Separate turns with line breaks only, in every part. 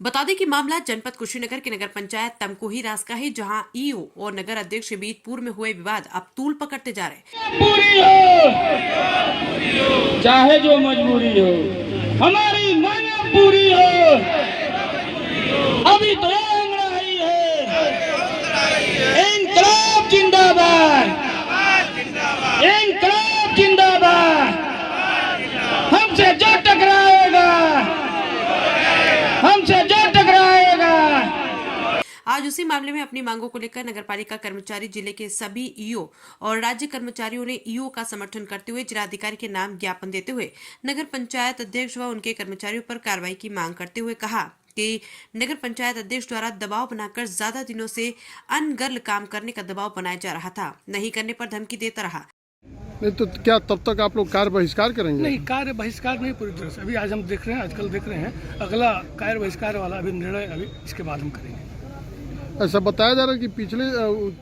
बता दें कि मामला जनपद कुशीनगर के नगर पंचायत तमकुही रास का है, जहां ईओ और नगर अध्यक्ष के बीच पूर्व में हुए विवाद अब तूल पकड़ते जा रहे हैं।
पूरी हो चाहे जो मजबूरी हो, हमारी मांगे पूरी हो। अभी तो अंगड़ाई है, इंकलाब जिंदाबाद, इंकलाब जिंदाबाद। हमसे जो टकराएगा, हमसे जो टकराएगा।
आज उसी मामले में अपनी मांगों को लेकर नगरपालिका कर्मचारी जिले के सभी ईओ और राज्य कर्मचारियों ने ईओ का समर्थन करते हुए जिलाधिकारी के नाम ज्ञापन देते हुए नगर पंचायत अध्यक्ष व उनके कर्मचारियों पर कार्रवाई की मांग करते हुए कहा कि नगर पंचायत अध्यक्ष द्वारा दबाव बनाकर ज्यादा दिनों से अनगर्ल काम करने का दबाव बनाया जा रहा था, नहीं करने पर धमकी देता रहा।
नहीं तो क्या तब तक आप लोग कार्य बहिष्कार करेंगे?
नहीं, कार्य बहिष्कार नहीं पूरी तरह से। अभी आज हम देख रहे हैं, आजकल देख रहे हैं, अगला कार्य बहिष्कार वाला अभी निर्णय अभी इसके बाद हम करेंगे।
ऐसा बताया जा रहा है कि पिछले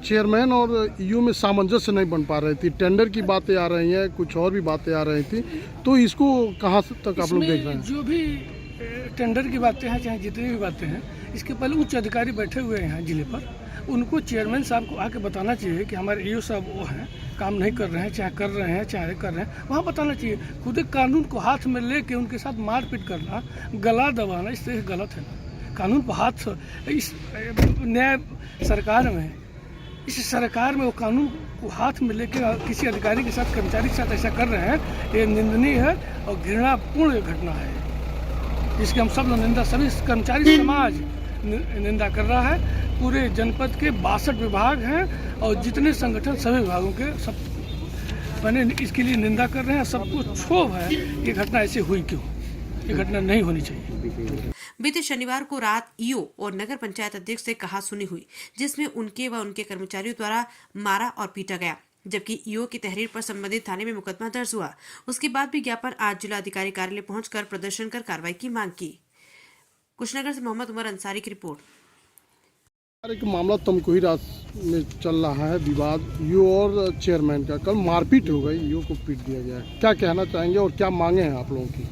चेयरमैन और ईओ में सामंजस्य नहीं बन पा रही थी, टेंडर की बातें आ रही हैं, कुछ और भी बातें आ रही थी, तो इसको कहाँ तक आप लोग देख रहे हैं?
जो भी टेंडर की बातें हैं, चाहे जितनी भी बातें हैं, इसके पहले उच्च अधिकारी बैठे हुए हैं जिले पर, उनको चेयरमैन साहब को आके बताना चाहिए कि हमारे ईओ साहब वो हैं, काम नहीं कर रहे हैं, चाहे कर रहे हैं चाहे कर रहे हैं, वहाँ बताना चाहिए। खुद एक कानून को हाथ में लेके उनके साथ मारपीट करना, गला दबाना, इस तरह गलत है ना। कानून को हाथ, इस न्याय सरकार में, इस सरकार में वो कानून को हाथ में लेके किसी अधिकारी के साथ, कर्मचारी के साथ ऐसा कर रहे हैं, ये निंदनीय है और घृणापूर्ण घटना है, जिसकी हम सब लोग निंदा, सभी कर्मचारी समाज निंदा कर रहा है। पूरे जनपद के 62 विभाग हैं और जितने संगठन, सभी विभागों के सब मैंने इसके लिए निंदा कर रहे हैं। सबको क्षोभ है ये घटना ऐसे हुई क्यों, ये घटना नहीं होनी चाहिए।
बीते शनिवार को रात ईओ और नगर पंचायत अध्यक्ष से कहा सुनी हुई, जिसमें उनके व उनके कर्मचारियों द्वारा मारा और पीटा गया, जबकि ईओ की तहरीर पर संबंधित थाने में मुकदमा दर्ज हुआ। उसके बाद भी ज्ञापन आज जिलाधिकारी कार्यालय पहुंचकर प्रदर्शन कर कार्रवाई की मांग की। कुशीनगर से मोहम्मद उमर अंसारी की रिपोर्ट।
एक मामला तमकुही रास में चल रहा है, विवाद ईओ और चेयरमैन का। कल मारपीट हो गई, ईओ को पीट दिया गया है। क्या कहना चाहेंगे और क्या मांगे हैं आप लोगों की?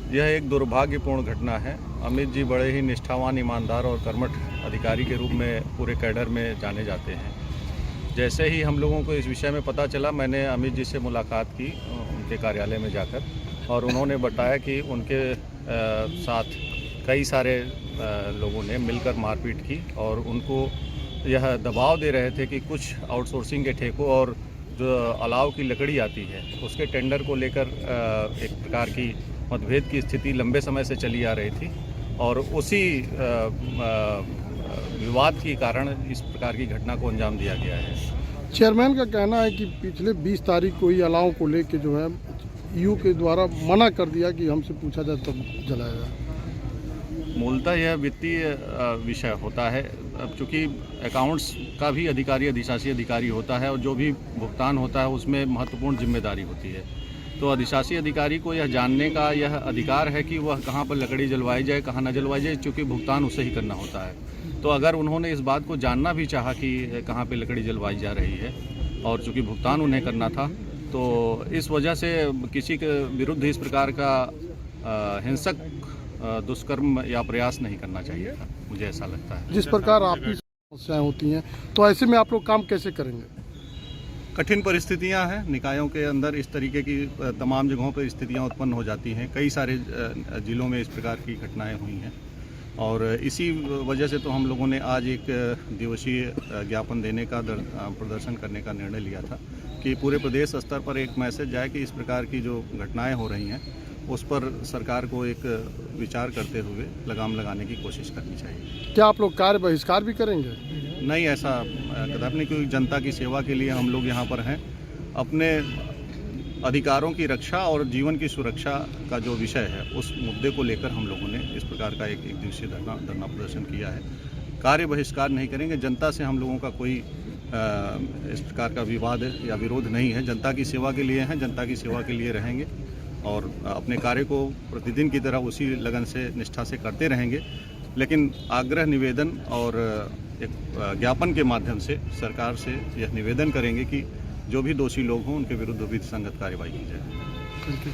यह एक दुर्भाग्यपूर्ण घटना है। अमित जी बड़े ही निष्ठावान, ईमानदार और कर्मठ अधिकारी के रूप में पूरे कैडर में जाने जाते हैं। जैसे ही हम लोगों को इस विषय में पता चला, मैंने अमित जी से मुलाकात की उनके कार्यालय में जाकर, और उन्होंने बताया कि उनके साथ कई सारे लोगों ने मिलकर मारपीट की और उनको यह दबाव दे रहे थे कि कुछ आउटसोर्सिंग के ठेकों और जो अलाव की लकड़ी आती है उसके टेंडर को लेकर एक प्रकार की मतभेद की स्थिति लंबे समय से चली आ रही थी, और उसी विवाद के कारण इस प्रकार की घटना को अंजाम दिया गया है।
चेयरमैन का कहना है कि पिछले 20 तारीख को ही अलाव को लेकर जो है ईओ के द्वारा मना कर दिया कि हमसे पूछा जाए तब जलाया जाए।
मूलतः यह वित्तीय विषय होता है। अब चूँकि अकाउंट्स का भी अधिकारी अधिशासी अधिकारी होता है और जो भी भुगतान होता है उसमें महत्वपूर्ण जिम्मेदारी होती है, तो अधिशासी अधिकारी को यह जानने का यह अधिकार है कि वह कहाँ पर लकड़ी जलवाई जाए, कहाँ न जलवाई जाए, चूँकि भुगतान उसे ही करना होता है। तो अगर उन्होंने इस बात को जानना भी चाहा कि कहाँ पर लकड़ी जलवाई जा रही है और चूँकि भुगतान उन्हें करना था, तो इस वजह से किसी के विरुद्ध इस प्रकार का हिंसक दुष्कर्म या प्रयास नहीं करना चाहिए था, मुझे ऐसा लगता है।
जिस प्रकार आपकी समस्याएं होती हैं, तो ऐसे में आप लोग काम कैसे करेंगे?
कठिन परिस्थितियां हैं निकायों के अंदर, इस तरीके की तमाम जगहों पर स्थितियां उत्पन्न हो जाती हैं। कई सारे जिलों में इस प्रकार की घटनाएं हुई हैं और इसी वजह से तो हम लोगों ने आज एक दिवसीय ज्ञापन देने का, प्रदर्शन करने का निर्णय लिया था कि पूरे प्रदेश स्तर पर एक मैसेज जाए कि इस प्रकार की जो घटनाएं हो रही हैं उस पर सरकार को एक विचार करते हुए लगाम लगाने की कोशिश करनी चाहिए।
क्या आप लोग कार्य बहिष्कार भी करेंगे?
नहीं, ऐसा कदापि नहीं, क्योंकि जनता की सेवा के लिए हम लोग यहाँ पर हैं। अपने अधिकारों की रक्षा और जीवन की सुरक्षा का जो विषय है उस मुद्दे को लेकर हम लोगों ने इस प्रकार का एक दिवसीय धरना प्रदर्शन किया है। कार्य बहिष्कार नहीं करेंगे। जनता से हम लोगों का कोई इस प्रकार का विवाद या विरोध नहीं है। जनता की सेवा के लिए हैं, जनता की सेवा के लिए रहेंगे और अपने कार्य को प्रतिदिन की तरह उसी लगन से, निष्ठा से करते रहेंगे। लेकिन आग्रह, निवेदन और एक ज्ञापन के माध्यम से सरकार से यह निवेदन करेंगे कि जो भी दोषी लोग हों उनके विरुद्ध विधि संगत कार्रवाई की जाए।